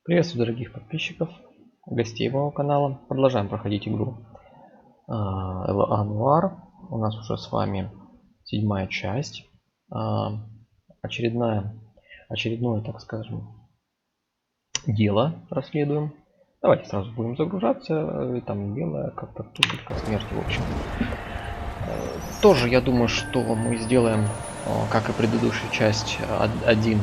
Приветствую дорогих подписчиков, гостей моего канала. Продолжаем проходить игру a.noire. У нас уже с вами 7-я часть. Очередное, так скажем, дело расследуем. Давайте сразу будем загружаться. И там белое, как-то туфелька смерти, в общем. Тоже я думаю, что мы сделаем, как и предыдущая часть, один.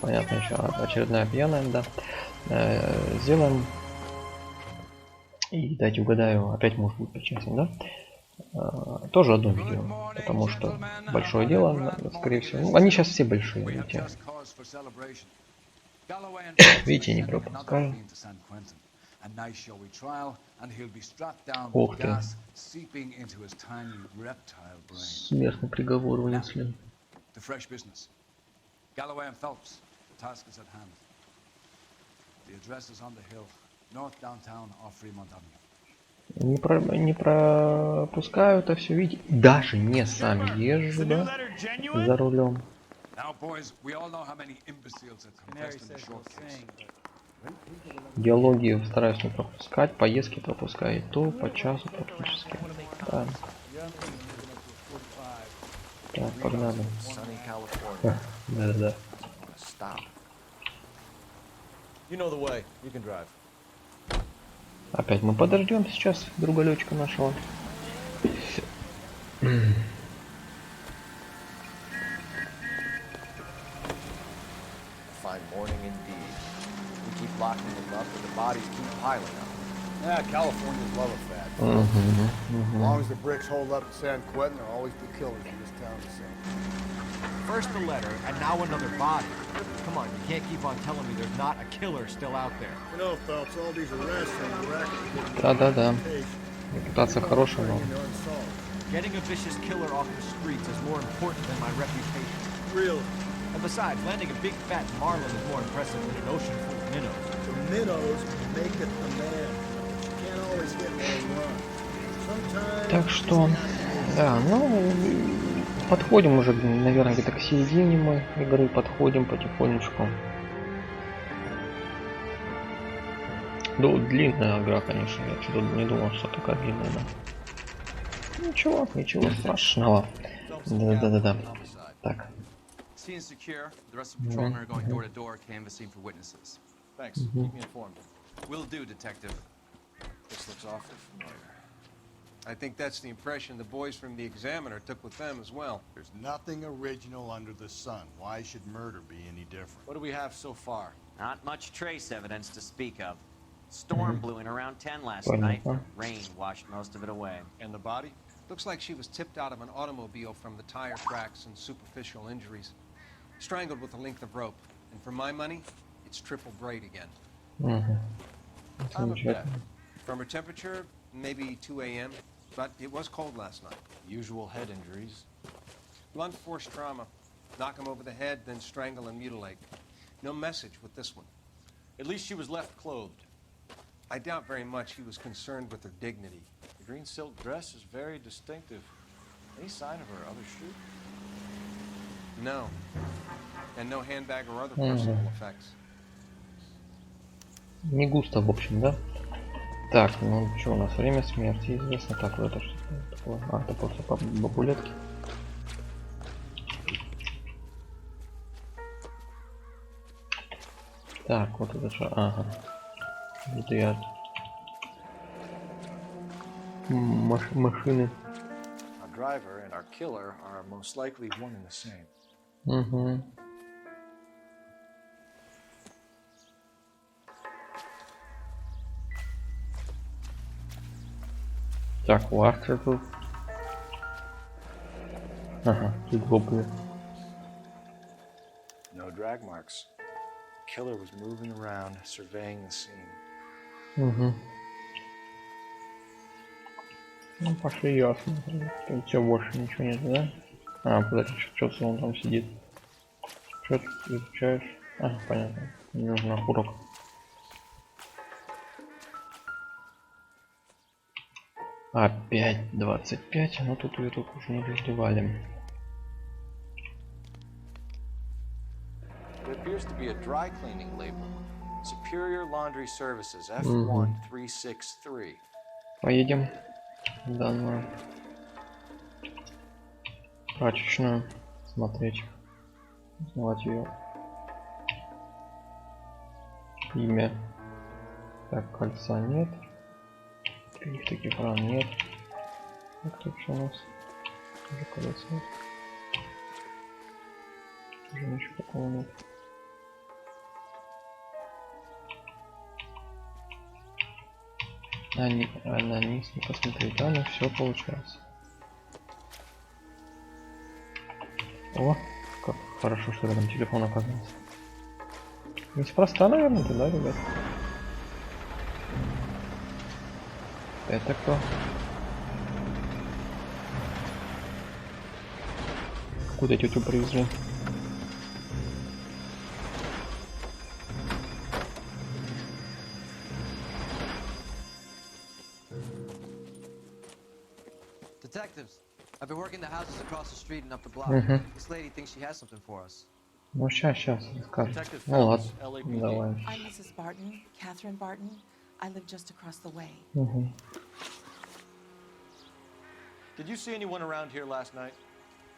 Понятно, еще очередная пьяная, да. Сделаем. И дайте угадаю, опять может быть причастен, да? Тоже одно видео, потому что большое дело, скорее всего. Ну, они сейчас все большие, видите. Видите, не пропускаю. Ух ты. Смертный приговор вынесли. Коул Фелпс, the task is at hand. The address is on the hill, north downtown off Fremont Avenue. Не пропускаю это все, видите. Даже не сам езжу, да, за рулем. Диалоги стараюсь не пропускать, поездки пропускаю, и то по часу практически. Да. Так, погнали. Да. Опять мы подождем сейчас другалечка нашего. Yeah, California's love of that. As long as the bricks hold up in San Quentin, there'll always be killers in this town the same. First a letter, and now another body. Come on, you can't keep on telling me there's not a killer still out there. You know, Phelps, all these arrests and the record. Да. Репутация хорошая, но... Getting a vicious killer off the streets is more important than my reputation. Really? And besides, landing a big fat marlin is more impressive than an ocean full of minnows. The minnows make it the man. You can't always hit one run. Sometimes... Так что, да, ну, подходим уже, наверное, где-то к середине мы игры, подходим потихонечку. Ну, длинная игра, конечно, я что-то не думал, что такая длинная, да. Ничего страшного. Да. Так. Scene secure. The rest of the patrolmen are going door to door canvassing for witnesses. Thanks. Keep me informed. Will do, detective. This looks awfully familiar. I think that's the impression the boys from the Examiner took with them as well. There's nothing original under the sun. Why should murder be any different? What do we have so far? Not much trace evidence to speak of. Storm blew in around 10 last night. Rain washed most of it away. And the body? Looks like she was tipped out of an automobile from the tire cracks and superficial injuries. Strangled with a length of rope. And for my money, it's triple braid again. Time of death. From her temperature, maybe 2 a.m., but it was cold last night. Usual head injuries. Blunt force trauma. Knock him over the head, then strangle and mutilate. No message with this one. At least she was left clothed. I doubt very much he was concerned with her dignity. The green silk dress is very distinctive. Any sign of her other shoe? No. And no handbag or other personal effects. Не густо, в общем, да? Так, ну что у нас? Время смерти известно. Так, вот это что такое? А, это просто по бабулетке. Так, вот это что? Ага. Это я... Машины. Our driver and our killer are most likely one and the same. Так, ластер тут. Ага, тут гопы. No drag marks. Killer was moving around, surveying the scene. Ну, пошли ясно. Тут все, больше ничего нет, да? А, подожди, что он там сидит. Что ты изучаешь? А, понятно. Мне нужен урок. Опять 25, но тут ее тут уже не раздевали. There appears to be a dry cleaning label. Superior Laundry Services, F1363. Поедем в данную прачечную, смотреть, узнавать ее имя. Так, кольца нет, каких таких ран нет. Так, тут что у нас? Уже колец нет. Уже ничего такого нет. На низ не посмотреть, да, ну все получается. О, как хорошо, что рядом телефон оказался. Неспроста, наверное, да, ребят? Это кто? Какую-то тетю привезли. Detectives, I've been working the houses across the street and up the block. This lady thinks she has something for us. Ну сейчас расскажем. Ну ладно, давай. I'm Mrs. Barton, Catherine Barton. I live just across the way. Did you see anyone around here last night?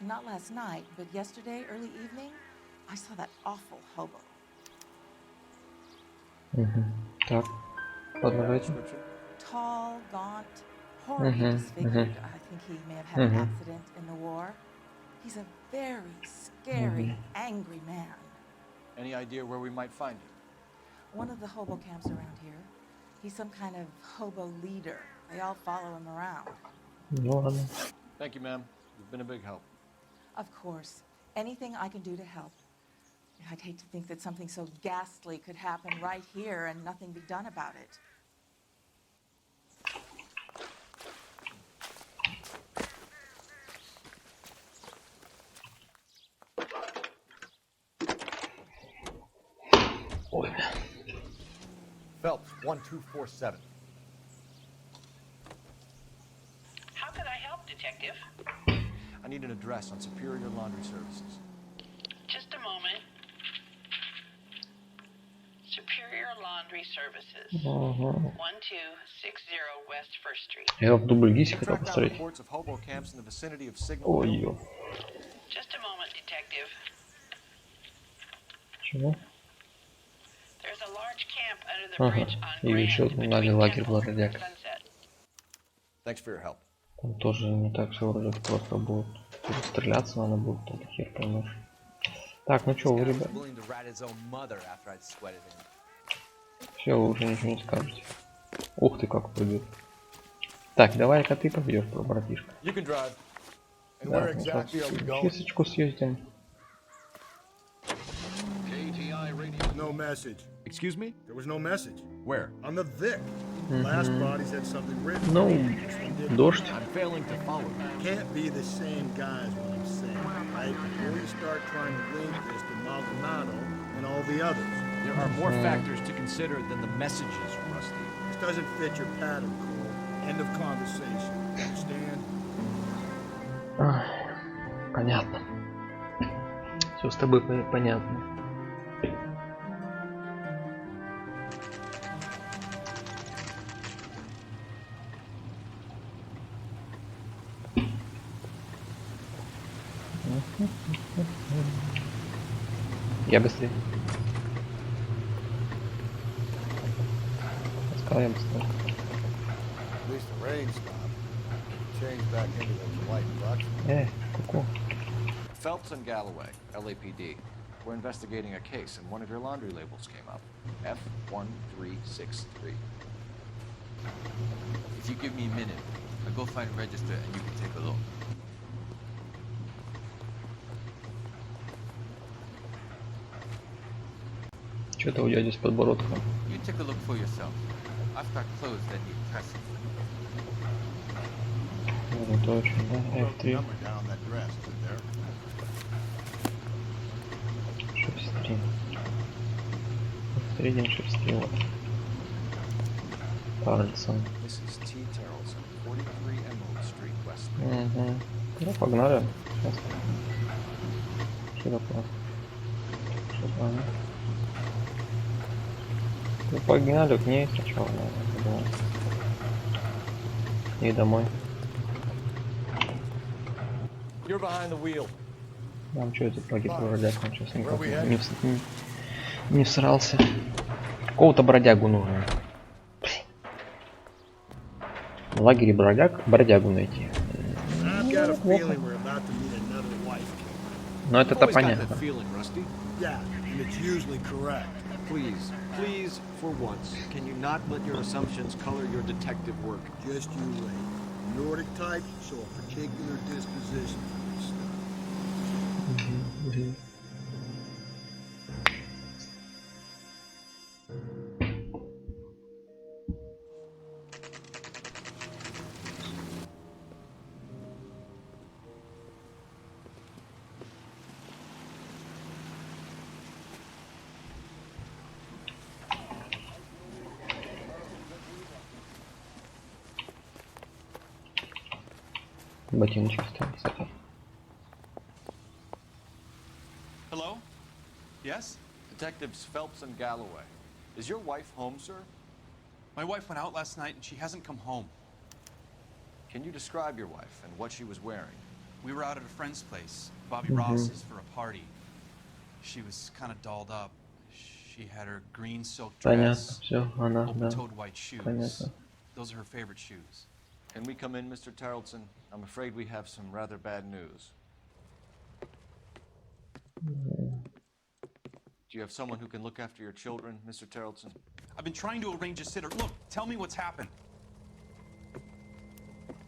Not last night, but yesterday, early evening, I saw that awful hobo. Так, продолжайте. Tall, gaunt, horribly disfigured. I think he may have had an accident in the war. He's a very scary, angry man. Any idea where we might find him? One of the hobo camps around here. He's some kind of hobo leader. They all follow him around. Ну ладно. Thank you, ma'am. You've been a big help. Of course. Anything I can do to help. I'd hate to think that something so ghastly could happen right here and nothing be done about it. Phelps, 1247. How can I help, Detective? I need an address on Superior Laundry Services. Just a moment. Superior Laundry Services. 1260 West First Street. Я в дубль гиси хотел посмотреть. Reports of hobo camps in the vicinity of Signal Ой, Hill. ё. Just a moment, Detective. Чего? There's a large camp under the bridge on И еще Grand нами between лагерь Temple Благодяк. and Sunset. Thanks for your help. Там тоже не так все вроде просто будет. Стреляться надо будет, там хер поймешь. Так, ну что, вы, ребят? Все, вы уже ничего не скажете. Ух ты, как пойдет. Так, давай-ка ты поведешь, братишка. Да, чисточку съездим. No message. Excuse me? There was no message. Where? On the Vic. Last bodies had something written. Ну, дождь. I'm failing to follow you. Can't be the same guys what I'm saying, right? Before you start trying to link this to Maldonado and all the others. There are more factors to consider than the messages, Rusty. This doesn't fit your pattern, Cole. End of conversation. Understand? Понятно. Все с тобой понятно. Я быстрее. Сказал я быстрее. At least the rain stopped. Changed back into those white bucks. Ку-ку. Phelps and Galloway, LAPD. We're investigating a case and one of your laundry labels came up. F1363. If you give me a minute, I'll go find a register and you can take a look. Что-то у дяди с подбородком. You take a look for yourself. I've got clothes that need pressing. Ну, точно, да? F3. Number down that dress, is it there? 6-3. F3, 6-3, вот. Карлсон. Mrs. T. Terrelson, 43 Emerald Street, West. Ну, погнали. Сейчас. Что такое? Ладно. Ну, погнали к ней сначала, наверное, подумал. И домой. You're behind the wheel. Нам что это погиб бродяг, он сейчас никак не всрался. Какого-то бродягу нужно. В лагере бродягу найти. Но это-то понятно. Please, please, for once, can you not let your assumptions color your detective work? Just you wait. Nordic type, show a particular disposition for this stuff. Ботиночки ставим, кстати. Hello? Yes? Detectives Phelps and Galloway. Is your wife home, sir? My wife went out last night and she hasn't come home. Can you describe your wife and what she was wearing? We were out at a friend's place, Bobby Ross's, for a party. She was kind of dolled up. She had her green silk dress, open-toed white shoes. Those are her favorite shoes. Can we come in, Mr. Tarleton? I'm afraid we have some rather bad news. Do you have someone who can look after your children, Mr. Tarleton? I've been trying to arrange a sitter. Look, tell me what's happened.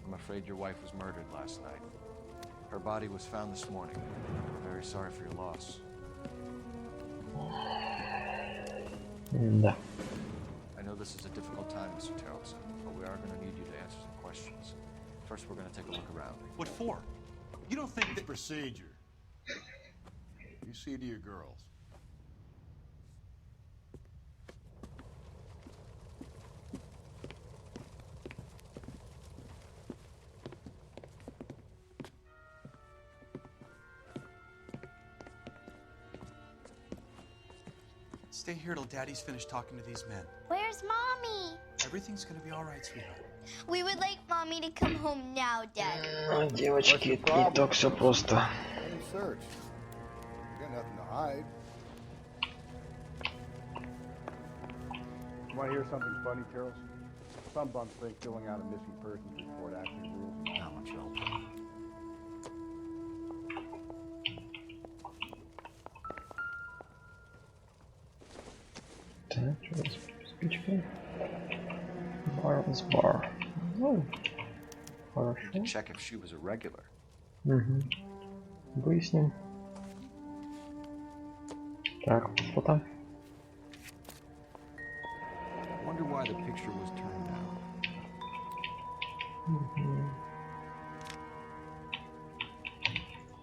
I'm afraid your wife was murdered last night. Her body was found this morning. I'm very sorry for your loss. Да. I know this is a difficult time, Mr. Tarleton, but we are going to need you to answer some questions. First, we're going to take a look around. What for? You don't think that... Procedure. You see to your girls. Stay here till Daddy's finished talking to these men. Where's Mommy? Everything's gonna be all right, sweetheart. We would like Mommy to come home now, Daddy. Девочки, не так все просто. Search. You got nothing to hide. You want to hear something funny, Charles? Some bums think filling out a missing persons report actually rules them out. Much help. Так, что здесь? Спичка. Бар. Ну, хорошо. Check if she was a regular. Угу. Выясним. Так, фото. Wonder why the picture was turned down.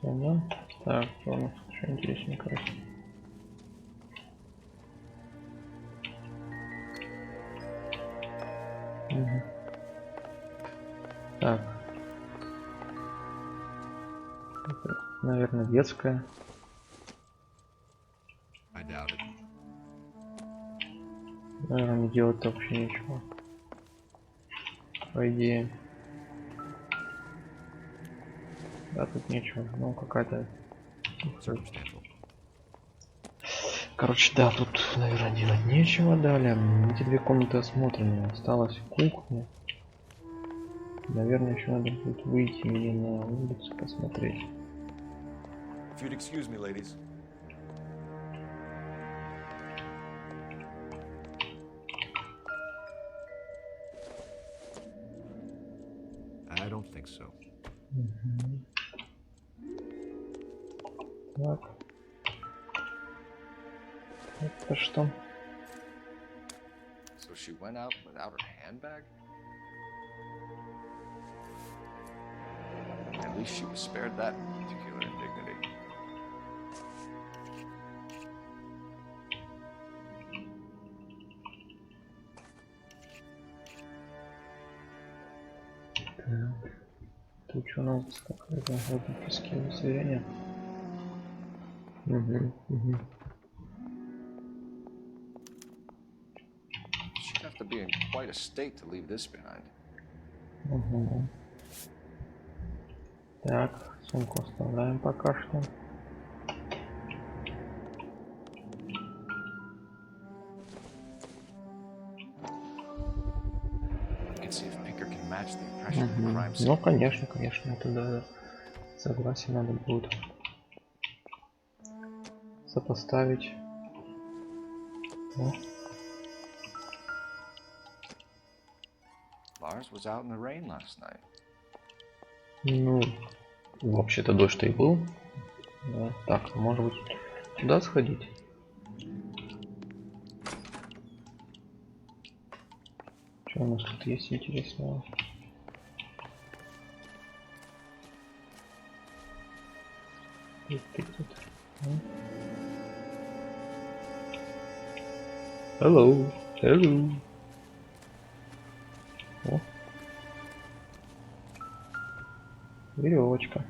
Понял. Так, что у нас еще интересненькое? Так. Это, наверное, детская. I doubt it. Наверное, не делать вообще ничего. По идее. Да, тут нечего. Ну, какая-то... Короче, да, тут, наверное, делать нечего далее. Эти две комнаты осмотрены. Осталась кухня. Наверное, еще надо будет выйти или на улицу посмотреть. If you'd excuse me, ladies. I don't think so. Так. Это что? So she went out without her handbag? At least she was spared that particular indignity. Тут что у нас какая-то водописки удостоверения. have to be in quite a state to leave this behind. Угу. Так, сумку оставляем пока что. Ну, конечно, это да. Согласен, надо будет сопоставить. Lars was out in the rain last night. Ну, вообще-то дождь и был. Да. Так, может быть, туда сходить? Что у нас тут есть интересного? Ты тут? Hello, hello. О. Веревочка.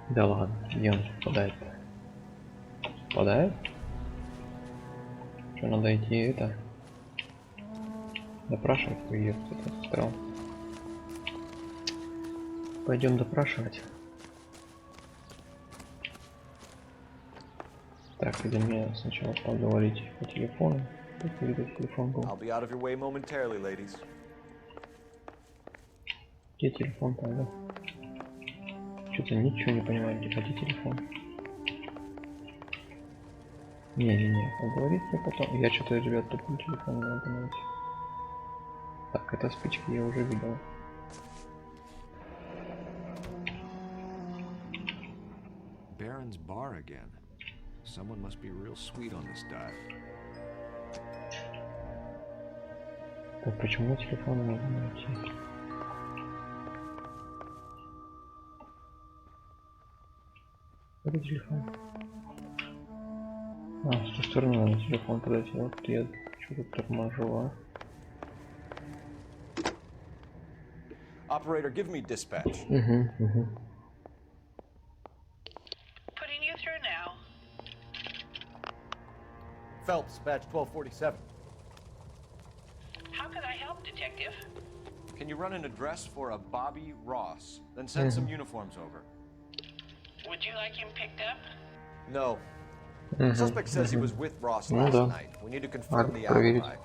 Да ладно, где он попадает? Попадает? Что, надо идти это? Допрашивать, ее кто-то сказал. Пойдем допрашивать. Так, где мне сначала поговорить по телефону. Телефон был. Где телефон тогда? Что-то ничего не понимаю, где телефон. Не, поговорить я потом. Я что-то, ребят, тупой телефон не могу найти. Так, это спички я уже видел. Baron's bar again. Someone must be real sweet on this dive. Так, почему телефон не могу найти? Где телефон? А, с той стороны надо телефон подать. Вот я что-то торможу, а. Operator, give me dispatch. Угу. Putting you through now. Phelps, badge 1247. How can I help, Detective? Can you run an address for a Bobby Ross? Then send some uniforms over. Would you like him picked up? No. Suspect says he was with Ross last night. We need to confirm the alibi.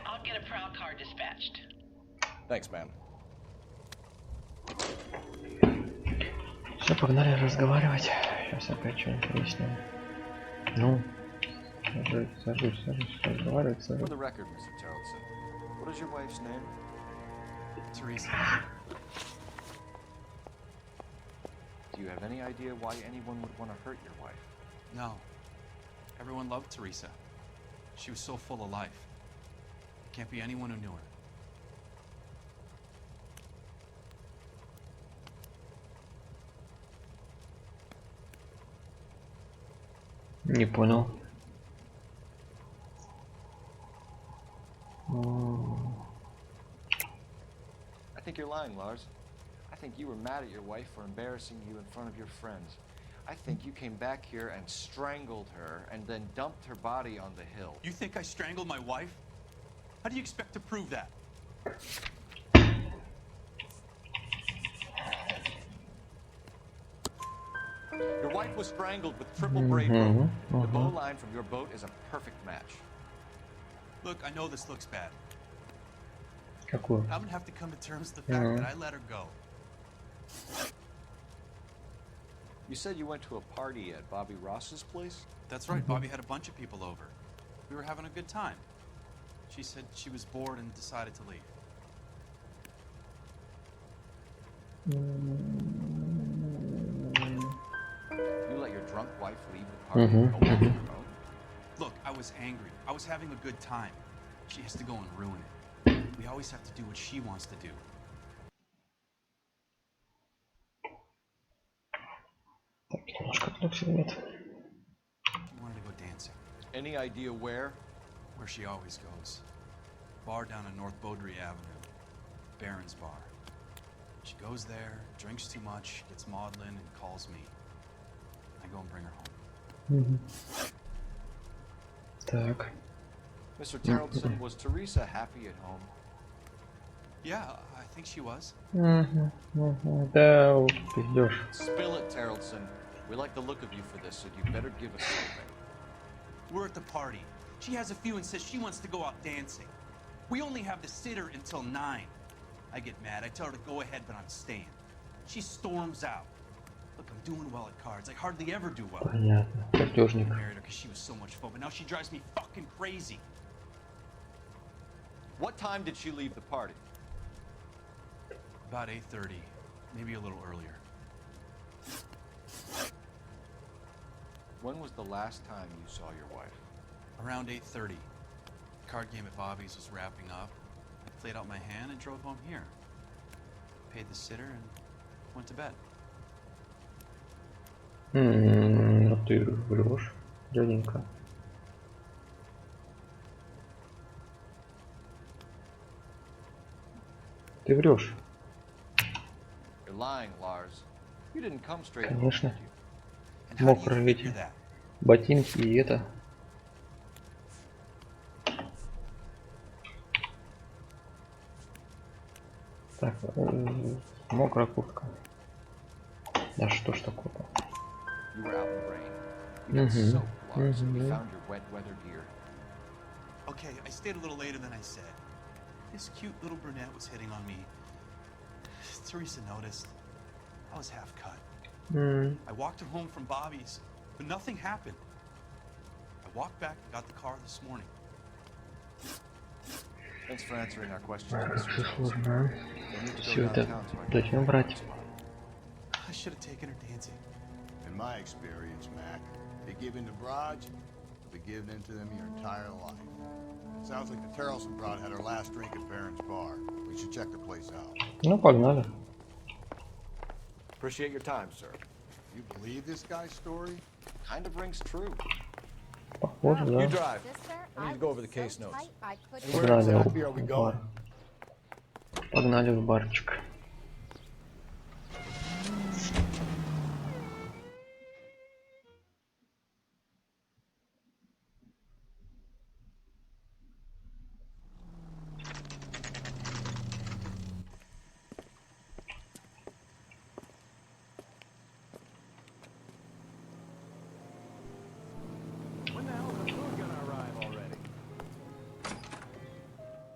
I'll get a prowl car dispatched. Thanks, man. Все, погнали разговаривать. Сейчас опять что-нибудь выясним. Ну, сажусь, разговаривать, сажусь. For the record, Mr. Charlton, what is your wife's name? Teresa. Do you have any idea why anyone would want to hurt your wife? No. Everyone loved Teresa. She was so full of life. Can't be anyone who knew her. Не понял. I think you're lying, Lars. I think you were mad at your wife for embarrassing you in front of your friends. I think you came back here and strangled her and then dumped her body on the hill. You think I strangled my wife? How do you expect to prove that? Your wife was strangled with triple braid rope. The bow line from your boat is a perfect match. Look, I know this looks bad. Какую? I'm gonna have to come to terms with the fact that I let her go. You said you went to a party at Bobby Ross's place? That's right, Bobby had a bunch of people over. We were having a good time. She said she was bored and decided to leave. You let your drunk wife leave the party and go off on her own? Look, I was angry. I was having a good time. She has to go and ruin it. We always have to do what she wants to do. Немножко отвлекся, ребят. We wanted to go dancing. Any idea where? Where she always goes. Bar down on North Beaudry Avenue. Baron's bar. She goes there, drinks too much, gets maudlin, and calls me. I go and bring her home. Так. Mr. Tarleton, was Teresa happy at home? Yeah, I think she was. Да, пиздёшь. Spill it, Tarleton. We like the look of you for this, so you better give us something. We're at the party. She has a few and says she wants to go out dancing. We only have the sitter until 9. I get mad. I tell her to go ahead, but I'm staying. She storms out. Look, I'm doing well at cards. I hardly ever do well. Понятно. I Картежник. married her because she was so much fun, but now she drives me fucking crazy. What time did she leave the party? About 8:30, maybe a little earlier. When was the last time you saw your wife? Around 8:30. The card game at Bobby's was wrapping up. I played out my hand and drove home here. Paid the sitter and went to bed. Ну ты врешь, дяденька. Ты врешь. You're lying, Lars. You didn't come straight home, Конечно. did you? And how do you Мокрые figure эти that? ботинки и это. Так, мокрая куртка. Да что ж такое-то? You were out in the rain. You got soaked, Lars, and we found your wet weather gear. Okay, I stayed a little later than I said. This cute little brunette was hitting on me. Teresa noticed. I was half cut. I walked her home from Bobby's, but nothing happened. I walked back and got the car this morning. Thanks for answering our questions, Mr. Все Tarleton. сложно. We'll need to Все go это downtown so I can зачем брать? I should have taken her dancing. In my experience, Mac, they give in to broads, you'll be giving in to them your entire life. Sounds like the Tarleton broad had her last drink at Barron's bar. We should check the place out. Ну погнали. Appreciate your time, sir. You believe this guy's story? Kind of rings true. Похоже, You да. drive. I need to go over the case notes. And where Погнали exactly are we в going? бар. Погнали в барчик.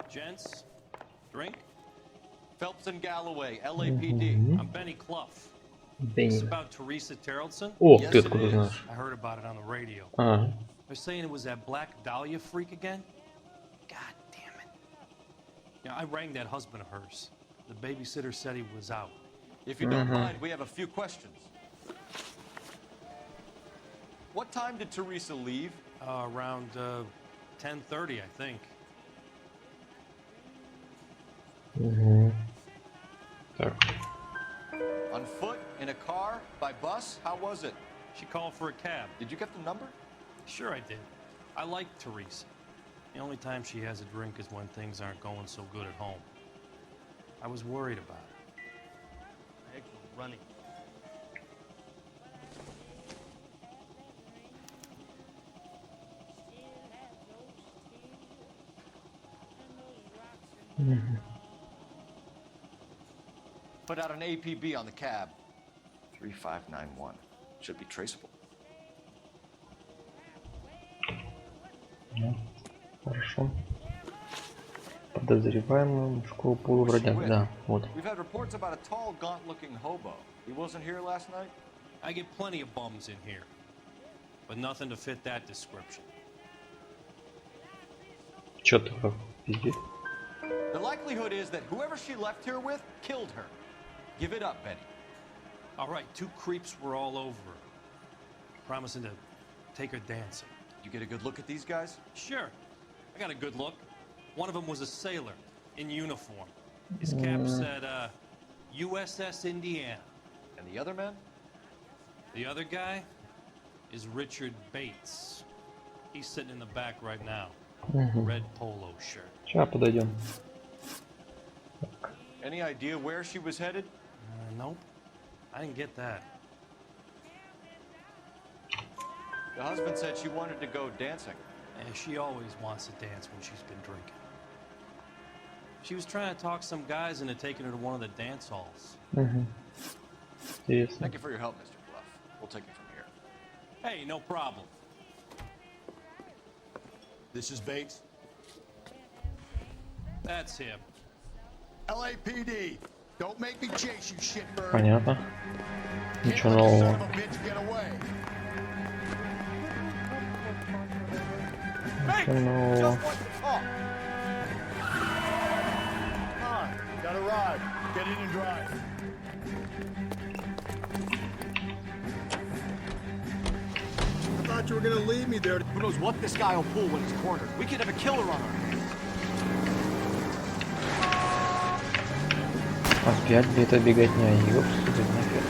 Gents, drink? Phelps and Galloway, LAPD. I'm Benny Clough. Benny. This about Teresa Tarleton? О, Yes, ты it откуда is. знаешь? I heard about it on the radio. Ага. They're saying it was that Black Dahlia freak again? God damn it. Yeah, I rang that husband of hers. The babysitter said he was out. If you don't mind, we have a few questions. What time did Teresa leave? Around 10:30, I think. Так. On foot? In a car? By bus? How was it? She called for a cab. Did you get the number? Sure I did. I like Teresa. The only time she has a drink is when things aren't going so good at home. I was worried about her. Heck, we're running. Put out an APB on the cab. 3591. Should be traceable. Хорошо. Подозреваемый школу полувродяг. Да, вот. We've had reports about a tall, gaunt-looking hobo. He wasn't here last night? I get plenty of bums in here, but nothing to fit that description. Чё ты как пиздец? The likelihood is that whoever she left here with killed her. Give it up, Benny. All right, 2 creeps were all over her, promising to take her dancing. You get a good look at these guys? Sure, I got a good look. One of them was a sailor in uniform. His cap said, USS Indiana. And the other man? The other guy is Richard Bates. He's sitting in the back right now. Red polo shirt. Сейчас подойдем. Any idea where she was headed? Nope, I didn't get that. The husband said she wanted to go dancing. And she always wants to dance when she's been drinking. She was trying to talk some guys into taking her to one of the dance halls. Thank you for your help, Mr. Bluff. We'll take it from here. Hey, no problem. This is Bates. That's him. LAPD. Don't make me chase you, shitbird. Понятно. Ничего нового. Ничего нового. Got a ride. Get in and drive. I thought you were gonna leave me there. Who knows what this guy will pull when he's cornered? We could have a killer on our hands. Опять где-то беготня, ёпсуды нафиг.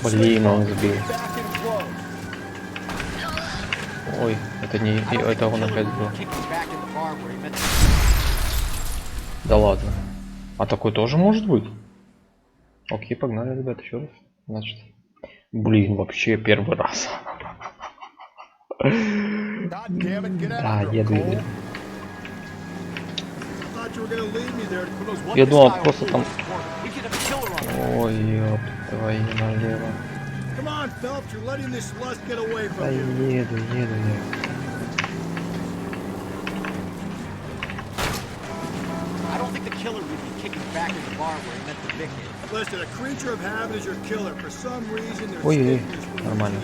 Блин, он сбил. Ой, это не... это он опять сбил. Да ладно. А такой тоже может быть? Окей, погнали, ребят, еще раз. Значит, блин, вообще первый раз. Да, еду. Я думал, просто там... Ой, ёп, твою налево. Да еду. Ой, нормально.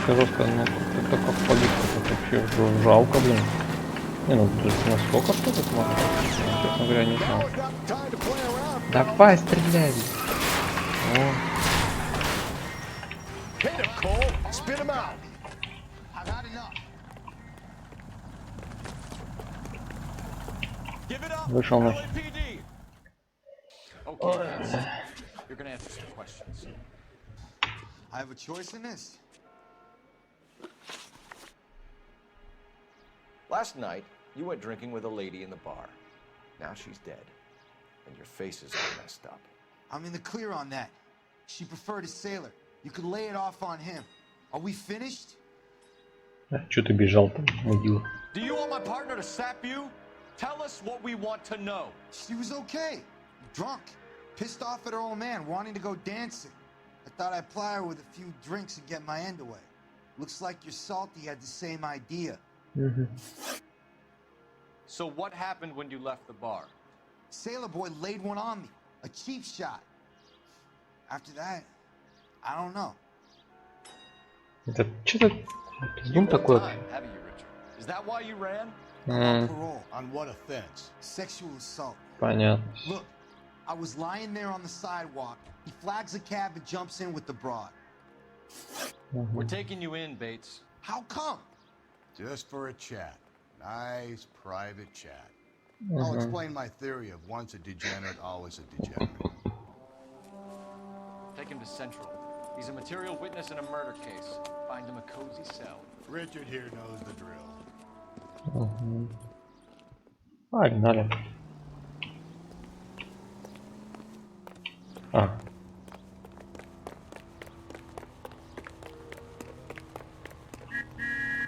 Жестко, но это как погиб, это вообще жалко, блин. Не, ну тут насколько что-то смотрит, честно говоря, не знаю. Давай, стреляй! О. Вышел на... You're gonna answer some questions. I have a choice in this. Last night, you went drinking with a lady in the bar. Now she's dead, and your face is all messed up. I'm in the clear on that. She preferred a sailor. You could lay it off on him. Are we finished? Чё ты бежал там, мудила? Do you want my partner to sap you? Tell us what we want to know. She was okay. Drunk. Pissed off at her old man, wanting to go dancing. I thought I'd ply her with a few drinks and get my end away. Looks like your salty had the same idea. So what happened when you left the bar? Sailor boy laid one on me. A cheap shot. After that, I don't know. Это что-то... Зум такой. Is that why you ran? Parole. On what offense? Sexual assault. Понятно. Look, I was lying there on the sidewalk. He flags a cab and jumps in with the broad. We're taking you in, Bates. How come? Just for a chat. Nice private chat. I'll explain my theory of once a degenerate, always a degenerate. Take him to Central. He's a material witness in a murder case. Find him a cozy cell. Richard here knows the drill. Погнали.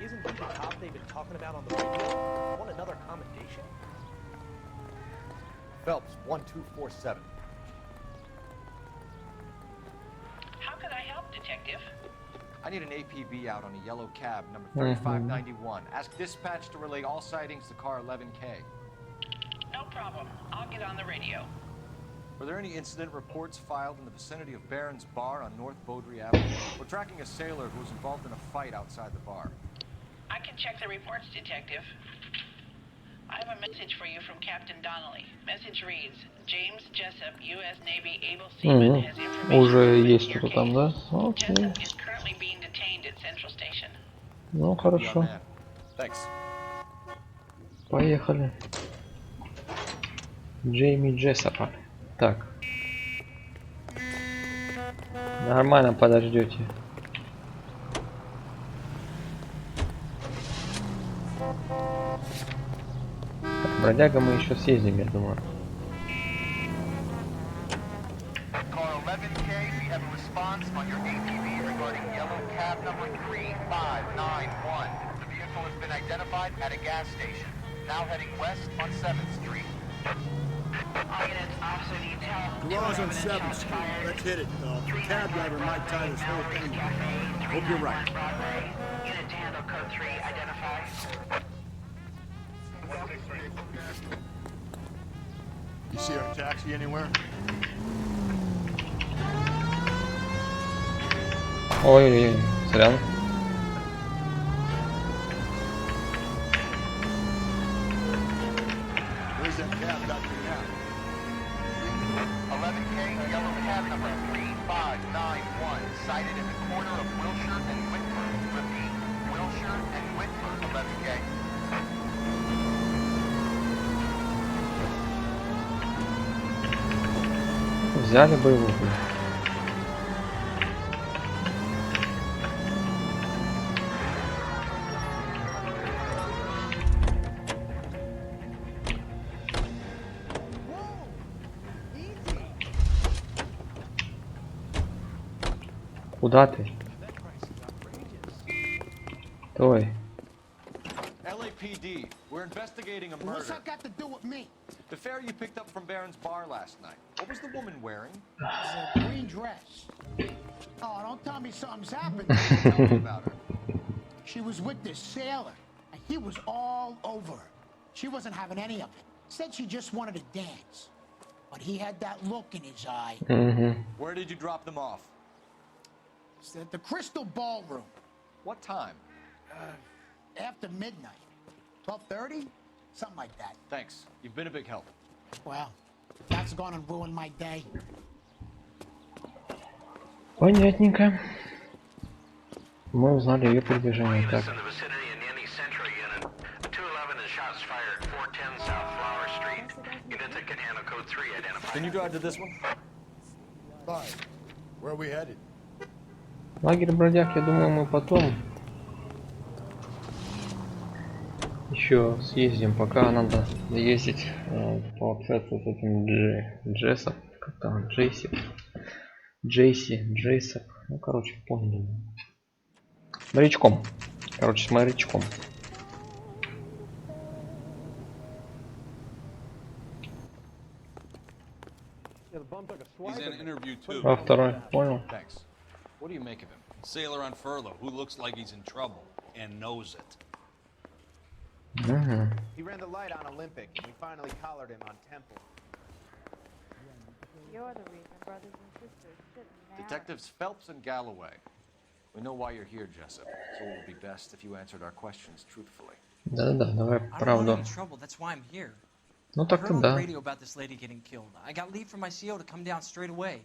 Isn't he the cop they've been talking about on the radio? Want another commendation? Phelps, 1247. How can I help, Detective? I need an APB out on a yellow cab, number 3591. Ask dispatch to relay all sightings to car 11K. No problem. I'll get on the radio. Were there any incident reports filed in the vicinity of Barron's Bar on North Beaudry Avenue? We're tracking a sailor who was involved in a fight outside the bar. I can check the reports, Detective. I have a message for you from Captain Donnelly. Message reads, James Jessup, U.S. Navy able seaman, has information Уже есть что-то там, да? Окей. Jessup is currently being detained at Central Station. Ну, хорошо. Thanks. Поехали. Джейми Джессопа. Так. Нормально подождете. Так, бродяга мы еще съездим, я думаю. Garage on 7th Street. Let's hit it, though. The cab driver might tie this whole thing. Hope you're right. Unit to handle code 3, identify. You see our taxi anywhere? Ой-ой-ой, сорян. Where's that cab got to now? 11K, yellow cab number 3591, sighted in the corner of Wilshire and Whitford. Repeat, Wilshire and Whitford, 11K. Взяли боевую. Куда ты? Ой. LAPD, we're investigating a murder. What's that got to do with me? The fare you picked up from Barron's bar last night. What was the woman wearing? A green dress. Oh, don't tell me something's happened. Tell me about her. She was with this sailor, and he was all over her. She wasn't having any of it. Said she just wanted to dance. But he had that look in his eye. Where did you drop them off? It's at the Crystal Ballroom. What time? After midnight. 12:30? Something like that. Thanks. You've been a big help. Well, that's gonna ruin my day. Понятненько. Мы узнали ее передвижение. Так. Can you drive to this one? Fine. Where are we headed? Лагерь бродяг, я думаю, мы потом еще съездим, пока надо ездить пообщаться с этим Джессом, как там, Джейсоп, ну короче, поняли. Морячком, короче, с морячком. А второй, понял. What do you make of him? Sailor on furlough who looks like he's in trouble and knows it. He ran the light on Olympic, and we finally collared him on Temple. You're the reason brothers and sisters shouldn't marry. Detectives Phelps and Galloway. We know why you're here, Jessup, so it would be best if you answered our questions truthfully. Да-да, давай правду. That's why I'm here. Ну так-то да. Radio about this lady getting killed. I got leave from my CO to come down straight away.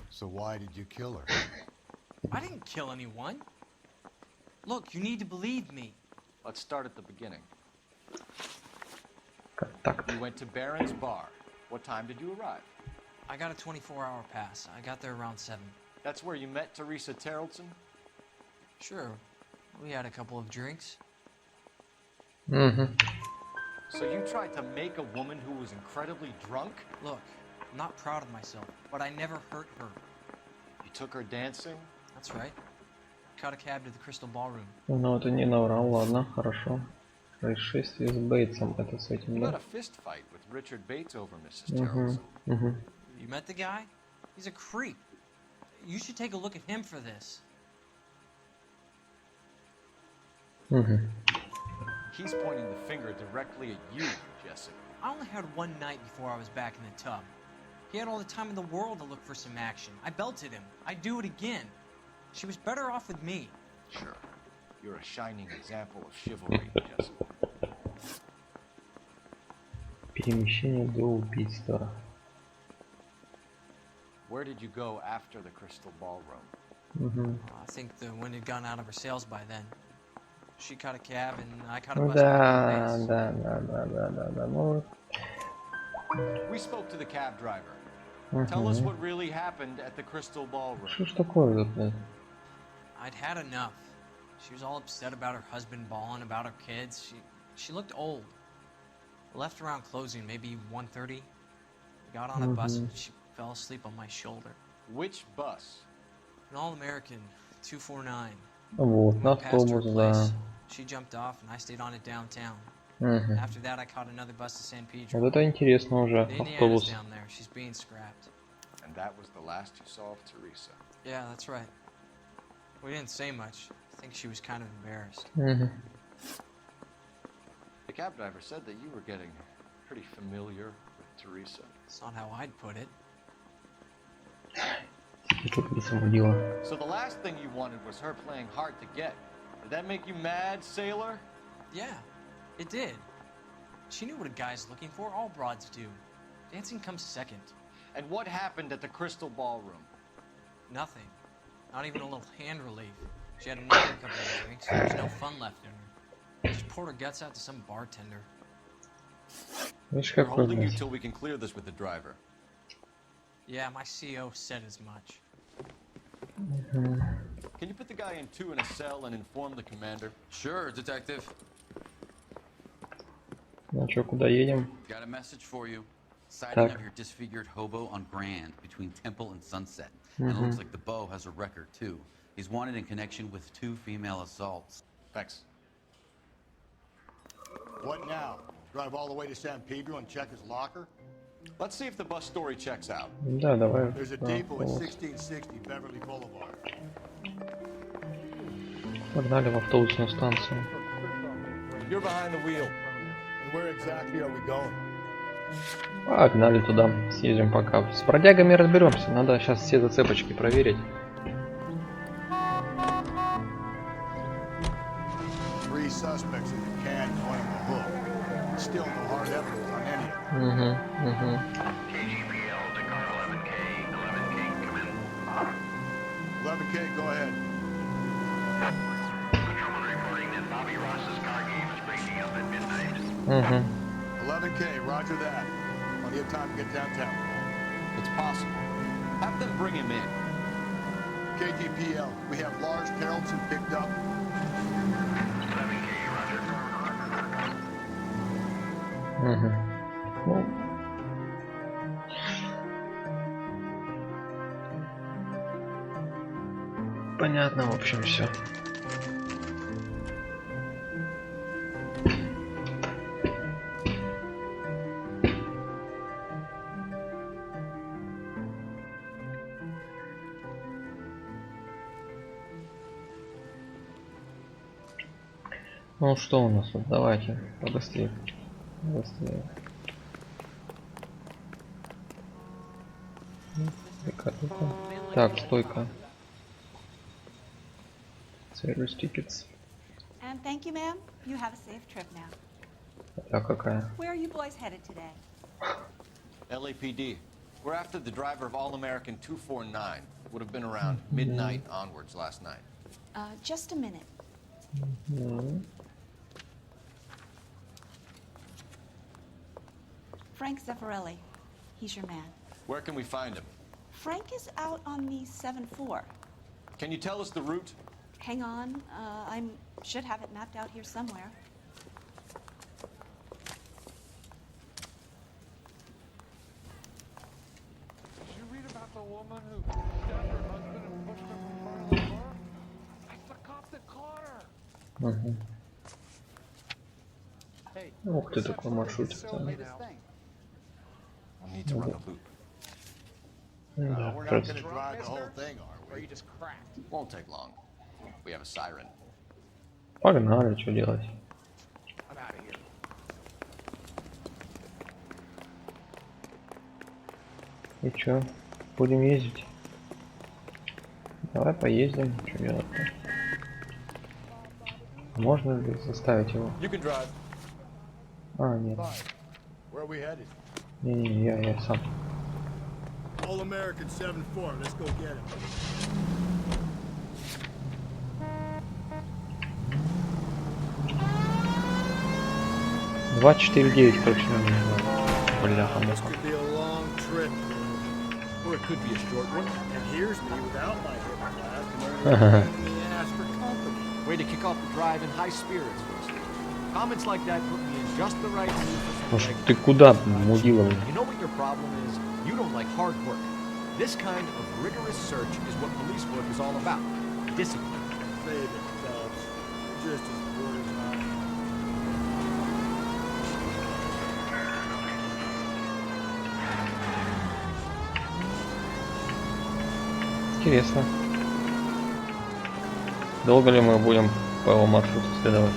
So why did you kill her? I didn't kill anyone. Look, you need to believe me. Let's start at the beginning. Контакт. You went to Barron's bar. What time did you arrive? I got a 24-hour pass. I got there around 7. That's where you met Teresa Terrellson? Sure. We had a couple of drinks. So you tried to make a woman who was incredibly drunk? Look, I'm not proud of myself, but I never hurt her. You took her dancing? That's right. Caught a cab to the Crystal Ballroom. Ну это не наврал, ладно, хорошо. Происшествие с Бейтсом, это с этим, You да? had a fist fight with Richard Bates over Mrs. Terrellson. You met the guy? He's a creep. You should take a look at him for this. He's pointing the finger directly at you, Jessup. I only had one night before I was back in the tub. He had all the time in the world to look for some action. I belted him. I'd do it again. She was better off with me. Sure. You're a shining example of chivalry, Jessup. Перемещение до убийства. Where did you go after the Crystal Ballroom? I think the wind had gone out of her sails by then. She caught a cab and I caught a bus. Да. Ну. We spoke to the cab driver. Tell us what really happened at the Crystal Ballroom. Что ж такое, блядь? I'd had enough. She was all upset about her husband bawling about her kids. She looked old. I left around closing, maybe 1:30. Got on a bus and she fell asleep on my shoulder. Which bus? An all-American 249. Вот, на автобус, да. She jumped off and I stayed on it downtown. Мгм. After that, I caught another bus to San Pedro. Вот это интересно уже, Indiana's автобус. down there. She's being scrapped. And that was the last you saw of Teresa. Yeah, that's right. We didn't say much. I think she was kind of embarrassed. Мгм. The cab driver said that you were getting pretty familiar with Teresa. It's not how I'd put it. So the last thing you wanted was her playing hard to get. Did that make you mad, sailor? Yeah, it did. She knew what a guy's looking for. All broads do. Dancing comes second. And what happened at the Crystal Ballroom? Nothing. Not even a little hand relief. She had another couple of drinks. There was no fun left in her. She poured her guts out to some bartender. We're holding you till we can clear this with the driver. Yeah, my CO said as much. Can you put the guy in 2 in a cell and inform the commander? Sure, detective. Ну что, куда едем? Got a message for you. Sighting Так. of your disfigured hobo on Grand between Temple and Sunset. And it looks like the Beau has a record too. He's wanted in connection with 2 female assaults. Thanks. What now? Drive all the way to San Pedro and check his locker? Let's see if the bus story checks out. Да, давай. There's a depot at 1660 Beverly Boulevard. Погнали в автобусную станцию. You're behind the wheel. And where exactly are we going? Погнали туда. Съездим пока. С бродягами разберемся. Надо сейчас все зацепочки проверить. 3 suspects in the can, 1 in the hook. Still no hard evidence on any of them. KGPL to car 11K. 11K, come in. 11K, go ahead. Patrolman reporting that Bobby Ross's car game is breaking up at midnight. 11K, roger that. Plenty of time to get downtown. It's possible. Have them bring him in. KTPL, we have Lars Carrollton picked up. 11K, roger. Ну. Понятно, в общем, все. Ну что у нас тут? Давайте побыстрее. Быстрее. Так, стойка. Service tickets. And thank you, ma'am. You have a safe trip now. А какая? Where are you boys headed today? LAPD. We're after the driver of All-American 249. Would have been around midnight onwards last night. Just a minute. Frank Zeffirelli. He's your man. Where can we find him? Frank is out on the 7-4. Can you tell us the route? Hang on. I should have it mapped out here somewhere. Did you read about the woman who stabbed her husband and pushed him in front of the car? That's the cop that caught her. Hey, Ух ты, такой маршрутик-то. I need to run a loop. we're not going to drive the whole thing, are Or we? you just cracked. Won't take long. We have a siren. Погнали, что делать? I'm out of here. И чё? Будем ездить? Давай поездим. Что делать-то? Можно ли заставить его? You can drive. А, нет. Where are we headed? Не, я сам. All-American 7-4, let's go get him. $249, короче, нам нужно. Бляха-муха. Could be a long trip. Or it could be a short one. And here's me without my hip flask and only in the ass for company. Way to kick off the drive in high spirits, Rusty. Comments like that put me in just the right mood for some Ты куда, мудила? You know what your problem is? You don't like hard work. This kind of rigorous search is what police work is all about. Discipline. Save it, Phelps. Just as bored as I am. Интересно. Долго ли мы будем по его маршруту следовать?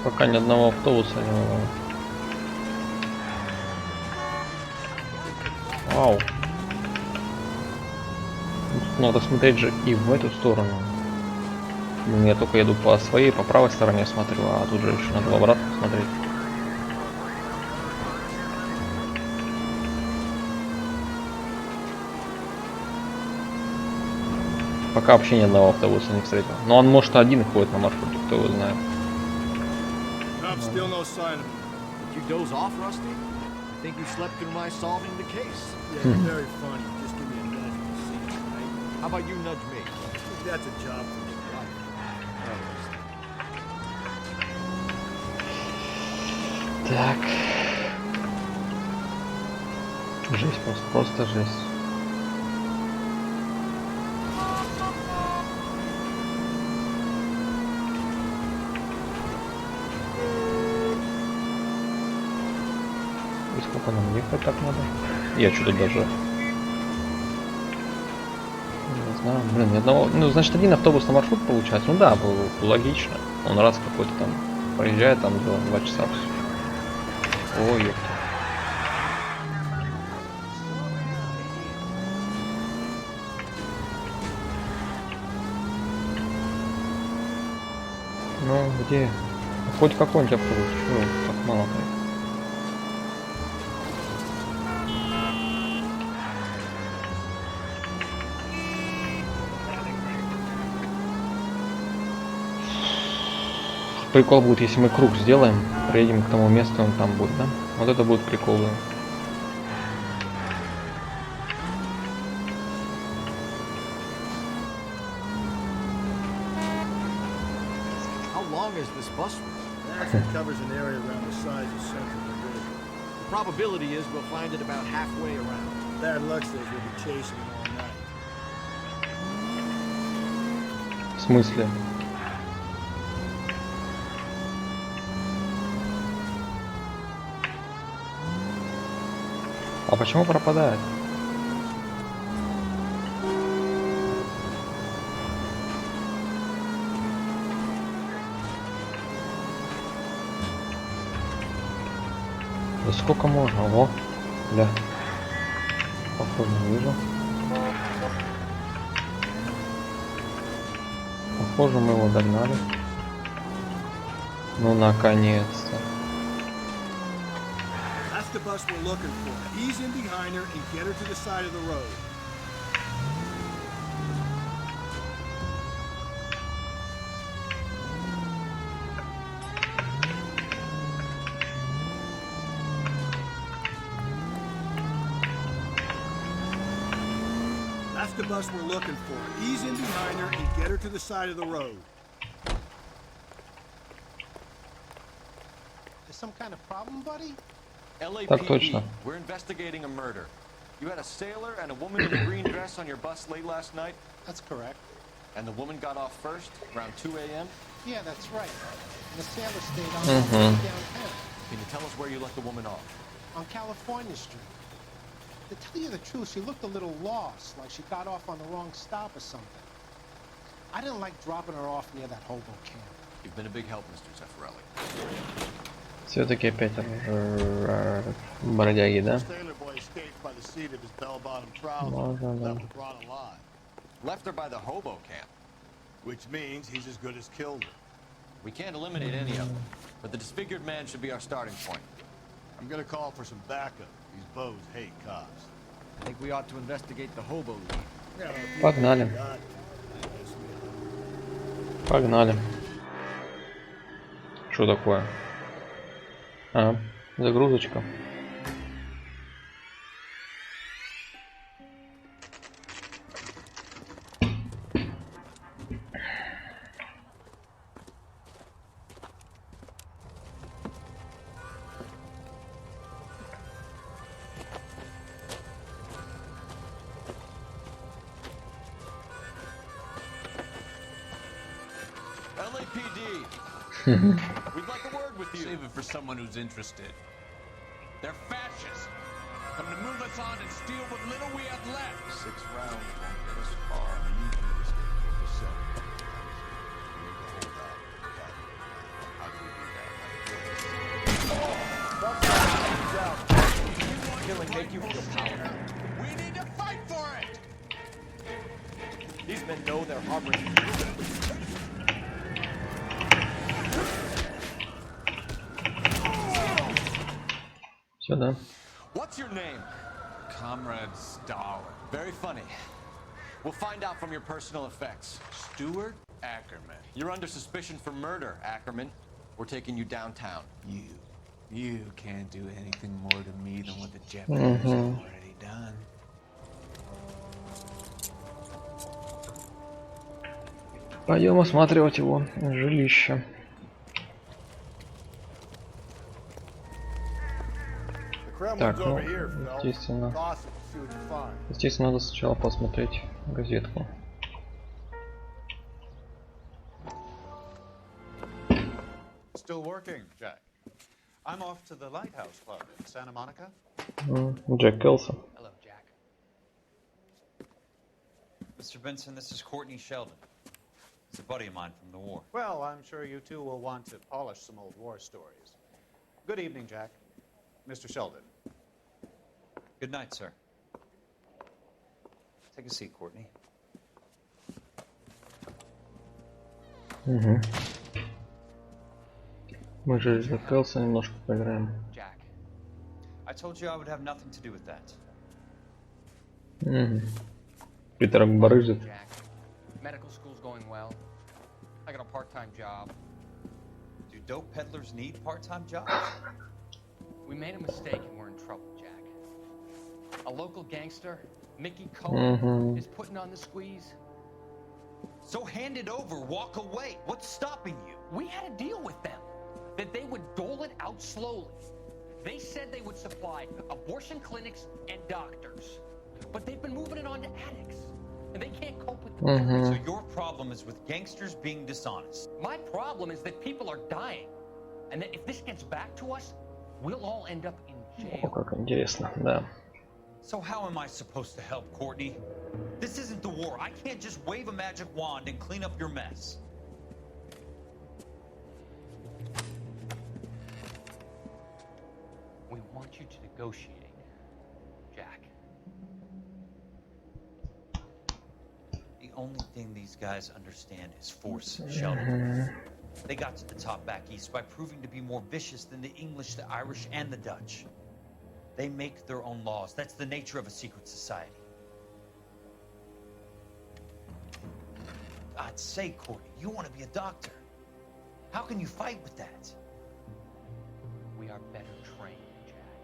Пока ни одного автобуса не было. Вау. Надо смотреть же и в эту сторону. Я только еду по своей, по правой стороне смотрю, а тут же еще надо в обратно смотреть. Пока вообще ни одного автобуса не встретил. Но он может один ходит на маршруте, кто его знает. Still no sign of him. Did you doze off, Rusty? I think you slept through my solving the case. Yeah, very funny. Just give me a nudge to see, right? How about you nudge me? I think that's a job for your wife. Так. Жесть, просто жесть. Сколько нам ехать так надо? Я что-то даже не знаю. Блин, ни одного. Ну, значит, один автобус на маршрут получается. Ну да, было логично. Он раз какой-то там проезжает там за 2 часа. Ой, ёпта. Ну, где? Хоть какой-нибудь автобус. Чего так мало-то? Прикол будет, если мы круг сделаем, приедем к тому месту, он там будет, да? Вот это будет прикол. How long is this bus route? Actually covers an area around the size of Central Division. The probability is we'll find it about halfway around. Bad luck says we'll be chasing it all night. В смысле? А почему пропадает? Да сколько можно? О, бля. Похоже, не вижу. Похоже, мы его догнали. Ну, наконец-то. The bus we're looking for. Ease in behind her and get her to the side of the road. That's the bus we're looking for. Ease in behind her and get her to the side of the road. There's some kind of problem, buddy? LAPD, we're investigating a murder. You had a sailor and a woman in a green dress on your bus late last night? That's correct. And the woman got off first, around 2 a.m.? Yeah, that's right. And the sailor stayed on downtown. Can you tell us where you let the woman off? On California Street. To tell you the truth, she looked a little lost, like she got off on the wrong stop or something. I didn't like dropping her off near that hobo camp. You've been a big help, Mr. Zeffirelli. Все-таки опять бродяги, да? Можно, да. Left her by the hobo camp. Which means he's as good as killed her. We can't eliminate any of them, but the disfigured man should be our starting point. I'm gonna call for some backup. These bows hate cops. I think we ought to investigate the hobo lead. Погнали. Погнали. Что такое? А, загрузочка. We'd like a word with you. Save it for someone who's interested. They're fascists. Come to move us on and steal what little we have left. 6 rounds won't get us far. How do we do that? Killing make you feel powerful. We need to fight for it. These men know they're harboring. Сюда. What's your name? Comrade Stalin. Very funny. We'll find out from your personal effects. Stuart Ackerman. You're under suspicion for murder, Ackerman. We're taking you downtown. You can't do anything more to me than what the Japanese have already done. Пойдем осматривать его жилище. Так, ну, естественно, надо сначала посмотреть газетку. Still working, Jack. I'm off to the Lighthouse Club in Santa Monica. Джек Келсон. Hello, Jack. Mr. Benson, this is Courtney Sheldon. He's a buddy of mine from the war. Well, I'm sure you two will want to polish some old war stories. Good evening, Jack. Mr. Sheldon. Good night, sir. Take a seat, Courtney. Угу. Мы же за Келса немножко поиграем. Jack, I told you I would have nothing to do with that. Питер барыжит. Jack, medical school's going well. I got a part-time job. Do dope peddlers need part-time jobs? We made a mistake and we're in trouble, Jack. A local gangster, Mickey Cohen, is putting on the squeeze. So hand it over, walk away. What's stopping you? We had a deal with them that they would dole it out slowly. They said they would supply abortion clinics and doctors, but they've been moving it on to addicts, and they can't cope with it. So your problem is with gangsters being dishonest. My problem is that people are dying, and that if this gets back to us, we'll all end up in jail. О, как интересно, да. So how am I supposed to help, Courtney? This isn't the war. I can't just wave a magic wand and clean up your mess. We want you to negotiate, Jack. The only thing these guys understand is force, Sheldon. They got to the top back east by proving to be more vicious than the English, the Irish, and the Dutch. They make their own laws. That's the nature of a secret society. I'd say, Courtney, you want to be a doctor. How can you fight with that? We are better trained, Jack.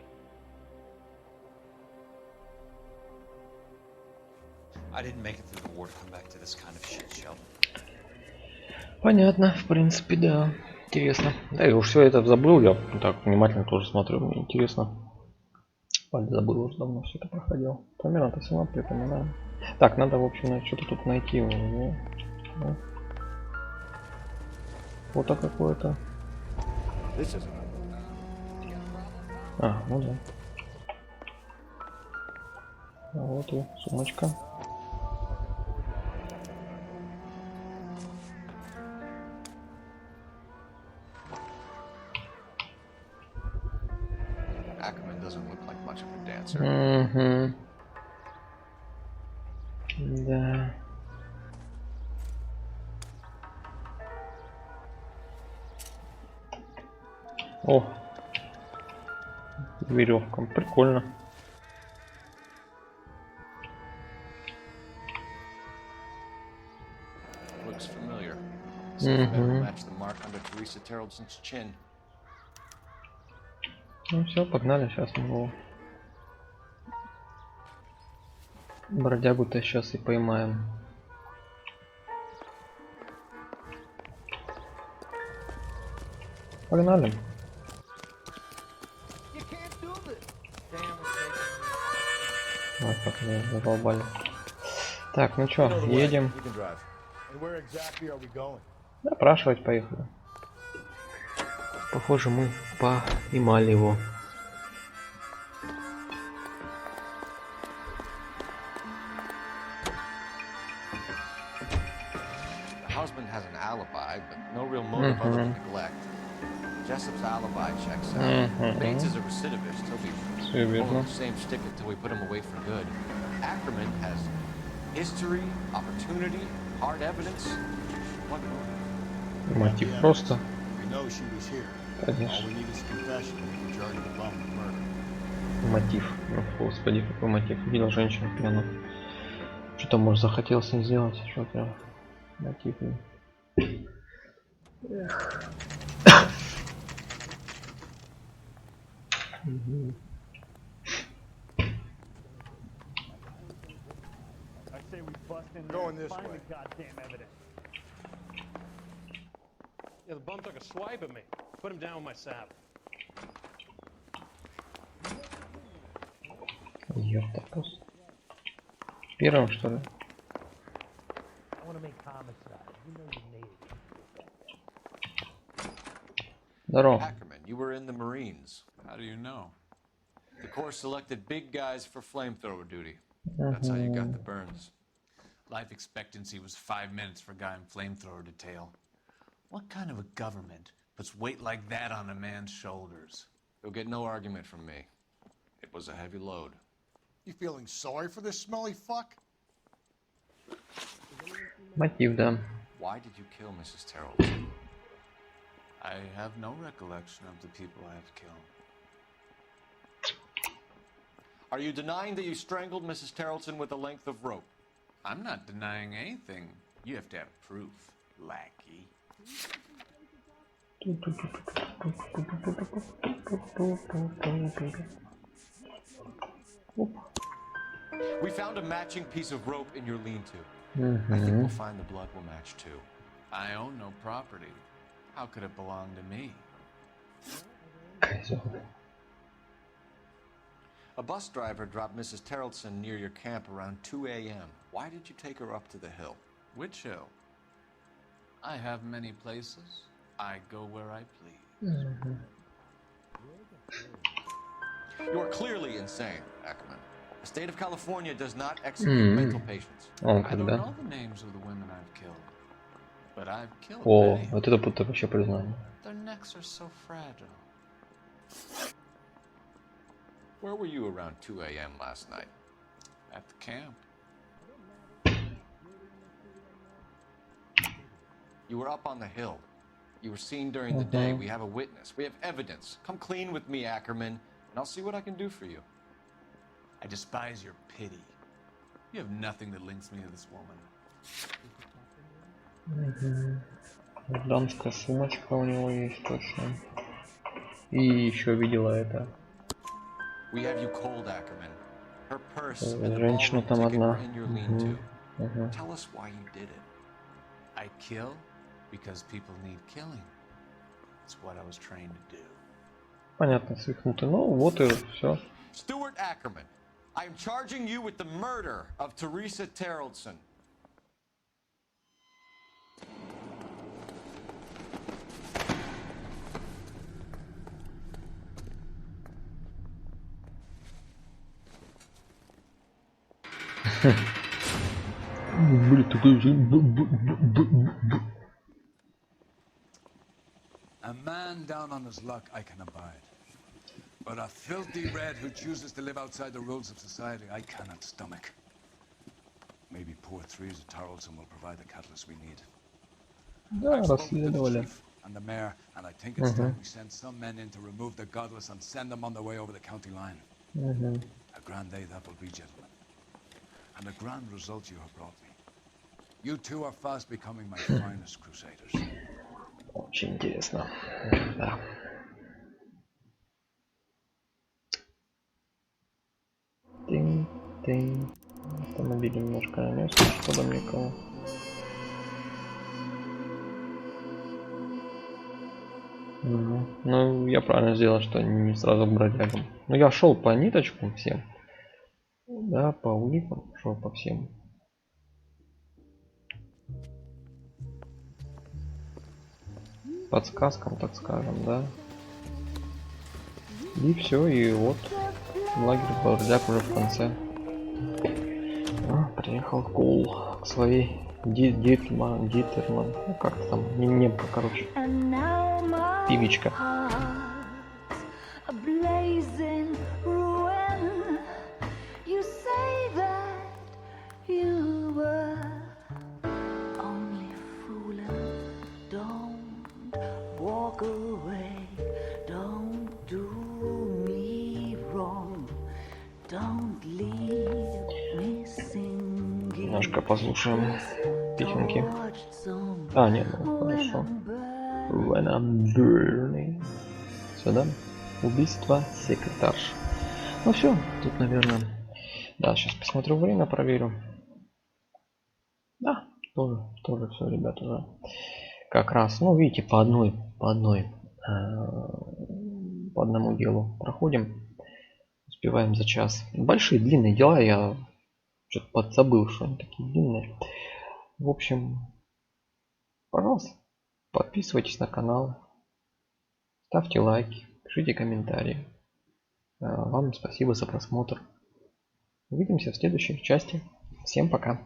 I didn't make it through the war to come back to this kind of shit, Sheldon. Понятно, в принципе, да. Интересно. Да, я уж все это забыл, я так внимательно тоже смотрю, мне интересно. Забыл, уже давно все это проходил. Примерно-то все равно припоминаю. Так, надо, в общем, что-то тут найти. Фото какое-то. А, ну да. А вот и сумочка. Ackerman doesn't look like much of a dancer. Да. О, веревка, прикольно. Looks familiar. Match the mark under Teresa Terrelson's chin. Ну все, погнали, сейчас мы его бродягу-то сейчас и поймаем. Погнали. Ой, как меня задолбали. Так, ну чё, едем. Допрашивать поехали. Похоже, мы поймали его. Husband has an alibi, but no real motive other than neglect. Jessup's alibi checks out. Bates is a recidivist. He'll be pulling the same stick until we put him away for good. Ackerman has history, opportunity, hard evidence. What more? Мотив просто. We know she was here. Конечно. All we need is a confession. We can charge the bum with murder. Мотив. Ну, господи, какой мотив. Видел женщину пьяную. Что-то, может, захотел с ней сделать. Что-то. Мотив. Going this way. Goddamn evidence. Yeah, the bum took a swipe at me. Put him down with my sap. Ёптапус. Первым, что ли? Здорово. Ackerman, you were in the Marines. How do you know? The Corps selected big guys for flamethrower duty. That's how you got the burns. Life expectancy was 5 minutes for a guy in flamethrower detail. What kind of a government puts weight like that on a man's shoulders? You'll get no argument from me. It was a heavy load. You feeling sorry for this smelly fuck? Мотив, да. Why did you kill Mrs. Terrell? I have no recollection of the people I have killed. Are you denying that you strangled Mrs. Terrelson with a length of rope? I'm not denying anything. You have to have proof, lackey. We found a matching piece of rope in your lean-to. I think we'll find the blood will match too. I own no property. How could it belong to me? A bus driver dropped Mrs. Terrelson near your camp around 2 a.m. Why did you take her up to the hill? Which hill? I have many places. I go where I please. You are clearly insane, Ackerman. The state of California does not execute mental patients. I don't know the names of the women I've killed, but I've killed О, many. вот это будто вообще признание. Their necks are so fragile. Where were you around 2 a.m. last night? At the camp. You were up on the hill. You were seen during the day. We have a witness. We have evidence. Come clean with me, Ackerman, and I'll see what I can do for you. I despise your pity. You have nothing that links me to this woman. Дамская сумочка у него есть точно. И еще видела это. We have you cold, Ackerman. Her purse and the Женщина ballroom там ticket одна. were in your lean-to. Tell us why you did it. I kill because people need killing. It's what I was trained to do. Понятно, свихнутый. Ну вот и все. Stuart Ackerman, I am charging you with the murder of Teresa Terrelson. A man down on his luck I can abide. But a filthy red who chooses to live outside the rules of society I cannot stomach. Maybe poor Teresa Terrelson will provide the catalyst we need. Да, расследовали. And the mayor, and I think it's time we send some men in to remove the godless and send them on their way over the county line. A grand day that will be, gentlemen. And a grand result you have brought me. You two are fast becoming my finest crusaders. Очень интересно. Да. Ты автомобиль немножко на место, чтобы никого. Ну, я правильно сделал, что не сразу к бродягам. Ну, я шел по ниточкам всем. Да, по уликам шел по всем. Подсказкам, так скажем, да. И все, и вот лагерь бродяг уже в конце. Приехал Коул к своей Дитерман, ну, как-то там, немка, короче. Певичка. Немножко послушаем песенки. А, нет, ну хорошо. When I'm burning. Сюда. Убийство секретарш. Ну все, тут, наверное. Да, сейчас посмотрю время, проверю. Да, тоже все, ребят, уже. Как раз, ну, видите, по одному делу проходим. Успеваем за час. Большие, длинные дела, я что-то подзабыл, что они такие длинные. В общем, пожалуйста, подписывайтесь на канал, ставьте лайки, пишите комментарии. Вам спасибо за просмотр. Увидимся в следующей части. Всем пока.